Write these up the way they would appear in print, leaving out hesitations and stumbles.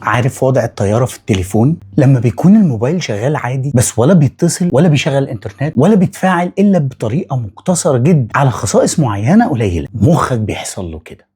عارف وضع الطيارة في التليفون؟ لما بيكون الموبايل شغال عادي بس ولا بيتصل ولا بيشغل انترنت ولا بيتفاعل إلا بطريقة مقتصرة جدا على خصائص معينة قليلة، مخك بيحصل له كده.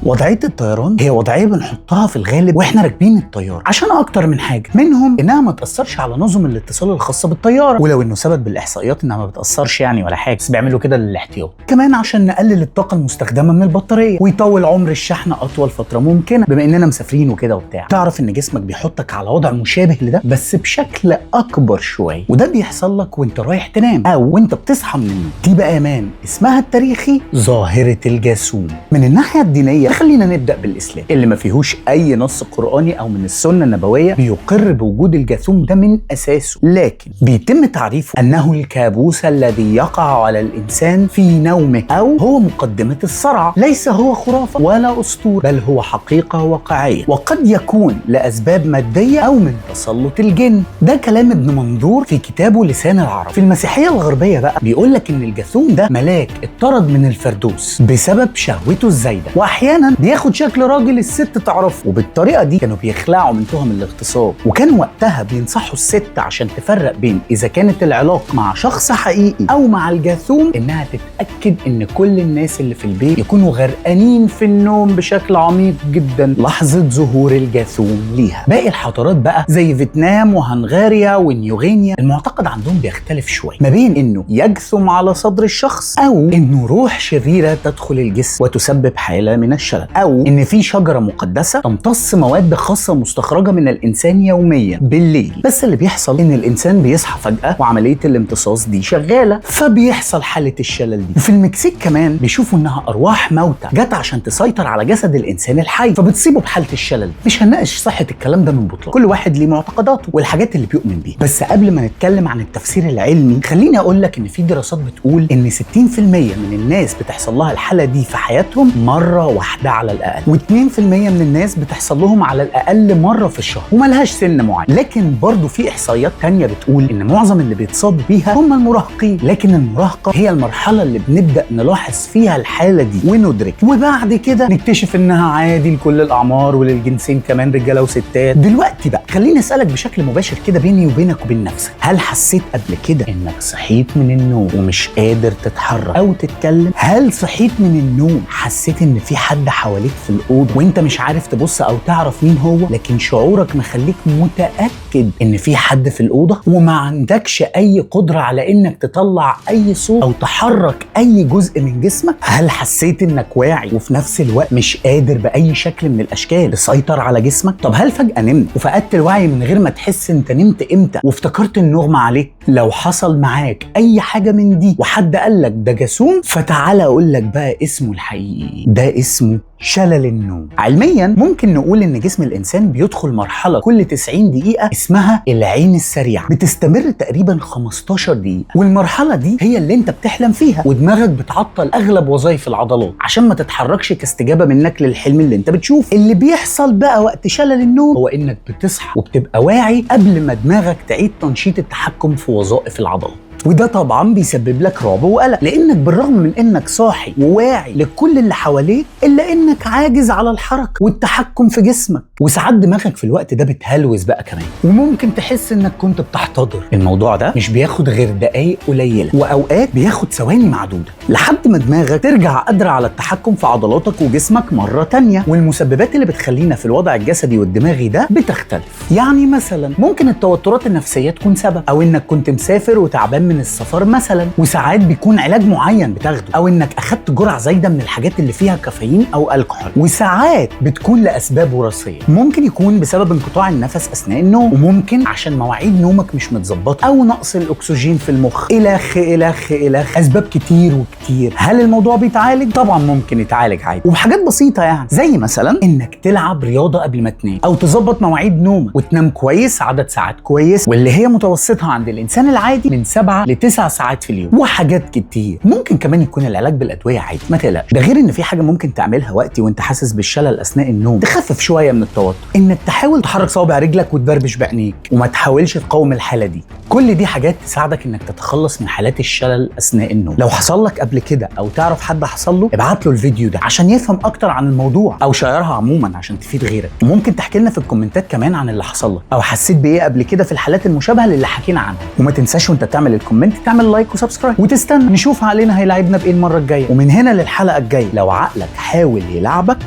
وضعية الطيران هي وضعية بنحطها في الغالب واحنا راكبين الطيارة عشان اكتر من حاجة، منهم انها ما تأثرش على نظم الاتصال الخاصة بالطيارة، ولو انه ثبت بالاحصائيات انها ما بتأثرش يعني ولا حاجة، بس بيعملوا كده للاحتياط. كمان عشان نقلل الطاقة المستخدمة من البطارية ويطول عمر الشحن اطول فترة ممكنة بما اننا مسافرين وكده وبتاع. تعرف ان جسمك بيحطك على وضع مشابه لده بس بشكل اكبر شوية، وده بيحصل لك وانت رايح تنام او وانت بتصحى من النوم. دي بقى مان اسمها التاريخي ظاهرة الجاثوم. من الناحية الدينية خلينا نبدأ بالإسلام اللي ما فيهوش أي نص قرآني أو من السنة النبوية بيقر بوجود الجاثوم ده من أساسه، لكن بيتم تعريفه أنه الكابوس الذي يقع على الإنسان في نومه، أو هو مقدمة الصرع. ليس هو خرافة ولا أسطورة، بل هو حقيقة واقعية، وقد يكون لأسباب مادية أو من تسلط الجن. ده كلام ابن منظور في كتابه لسان العرب. في المسيحية الغربية بقى بيقول لك إن الجاثوم ده ملاك اتطرد من الفردوس بسبب شهوته الزايدة، وأحيانا بياخد شكل راجل الست تعرفه، وبالطريقه دي كانوا بيخلعوا من تهم الاغتصاب. وكان وقتها بينصحوا الست عشان تفرق بين اذا كانت العلاقه مع شخص حقيقي او مع الجاثوم انها تتاكد ان كل الناس اللي في البيت يكونوا غرقانين في النوم بشكل عميق جدا لحظه ظهور الجاثوم ليها. باقي الحضارات بقى زي فيتنام وهنغاريا ونيوغينيا المعتقد عندهم بيختلف شويه ما بين انه يجثم على صدر الشخص او انه روح شريره تدخل الجسم وتسبب حاله من الشلل، أو إن في شجرة مقدسة تمتص مواد خاصة مستخرجة من الإنسان يوميا بالليل. بس اللي بيحصل إن الإنسان بيصحى فجأة وعملية الامتصاص دي شغالة، فبيحصل حالة الشلل دي. وفي المكسيك كمان بيشوفوا إنها أرواح موتى جت عشان تسيطر على جسد الإنسان الحي، فبتصيبه بحالة الشلل. مش هنناقش صحة الكلام ده من بطلان، كل واحد ليه معتقداته والحاجات اللي بيؤمن بيها. بس قبل ما نتكلم عن التفسير العلمي خليني أقول لك إن في دراسات بتقول إن 60% من الناس بتحصل لها الحالة دي في حياتهم مرة واحدة على الأقل، و2% من الناس بتحصل لهم على الأقل مرة في الشهر وملهاش سن معين. لكن برضو في إحصائيات تانية بتقول إن معظم اللي بيتصاب بيها هم المراهقين، لكن المراهقة هي المرحلة اللي بنبدأ نلاحظ فيها الحالة دي وندرك، وبعد كده نكتشف إنها عادي لكل الأعمار وللجنسين كمان، رجالة وستات. دلوقتي بقى خليني أسألك بشكل مباشر كده بيني وبينك وبين نفسك، هل حسيت قبل كده إنك صحيت من النوم ومش قادر تتحرك أو تتكلم؟ هل صحيت من النوم حسيت إن في حد حواليك في الأوضة وانت مش عارف تبص او تعرف مين هو، لكن شعورك مخليك متأكد ان في حد في الأوضة وما عندكش اي قدرة على انك تطلع اي صوت او تحرك اي جزء من جسمك؟ هل حسيت انك واعي وفي نفس الوقت مش قادر بأي شكل من الاشكال تسيطر على جسمك؟ طب هل فجأة نمت وفقدت الوعي من غير ما تحس انت نمت امتى وافتكرت النغمة عليك؟ لو حصل معاك اي حاجة من دي وحد قالك ده جاثوم، فتعال اقول لك بقى اسمه الحقيقي، ده اسمه شلل النوم. علميا ممكن نقول ان جسم الانسان بيدخل مرحله كل 90 دقيقه اسمها العين السريعه، بتستمر تقريبا 15 دقيقه، والمرحله دي هي اللي انت بتحلم فيها ودماغك بتعطل اغلب وظائف العضلات عشان ما تتحركش كاستجابه منك للحلم اللي انت بتشوفه. اللي بيحصل بقى وقت شلل النوم هو انك بتصحى وبتبقى واعي قبل ما دماغك تعيد تنشيط التحكم في وظائف العضلات، وده طبعا بيسبب لك رعب وقلق، لانك بالرغم من انك صاحي وواعي لكل اللي حواليك الا انك عاجز على الحركه والتحكم في جسمك. وساعات دماغك في الوقت ده بتهلوس بقى كمان، وممكن تحس انك كنت بتحتضر. الموضوع ده مش بياخد غير دقايق قليله، واوقات بياخد ثواني معدوده لحد ما دماغك ترجع قادره على التحكم في عضلاتك وجسمك مره تانية. والمسببات اللي بتخلينا في الوضع الجسدي والدماغي ده بتختلف. يعني مثلا ممكن التوترات النفسيه تكون سبب، او انك كنت مسافر وتعبان من السفر مثلا، وساعات بيكون علاج معين بتاخده، او انك اخدت جرعه زايده من الحاجات اللي فيها كافيين او الكحول. وساعات بتكون لاسباب وراثيه، ممكن يكون بسبب انقطاع النفس اثناء النوم، وممكن عشان مواعيد نومك مش متظبطه او نقص الاكسجين في المخ، الخ اسباب كتير وكتير. هل الموضوع بيتعالج؟ طبعا ممكن يتعالج عادي وبحاجات بسيطه، يعني زي مثلا انك تلعب رياضه قبل ما تنام، او تظبط مواعيد نومك وتنام كويس عدد ساعات كويس، واللي هي متوسطها عند الانسان العادي من 7 7 ل 9 ساعات في اليوم، وحاجات كتير. ممكن كمان يكون العلاج بالادويه عادي، ما تقلقش. ده غير ان في حاجه ممكن تعملها وقتي وانت حاسس بالشلل اثناء النوم تخفف شويه من التوتر، انك تحاول تحرك صوابع رجلك وتبربش بعينيك، وما تحاولش تقاوم الحاله دي. كل دي حاجات تساعدك انك تتخلص من حالات الشلل اثناء النوم. لو حصل لك قبل كده او تعرف حد حصل له، ابعت له الفيديو ده عشان يفهم اكتر عن الموضوع، او شيرها عموما عشان تفيد غيرك. وممكن تحكي لنا في الكومنتات كمان عن اللي حصل لك، او حسيت بايه قبل كده في الحالات المشابهه اللي حكينا عنها. وما تنساش وانت بتعمل الكومنت تعمل لايك وسبسكرايب، وتستنى نشوف علينا هيلاعبنا بايه المره الجايه. ومن هنا للحلقه الجايه، لو عقلك حاول يلعبك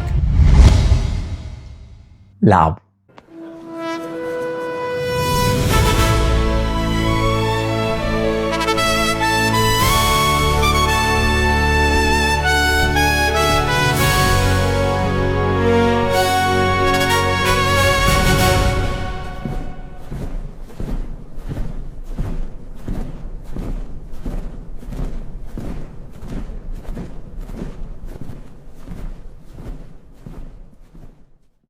لعب.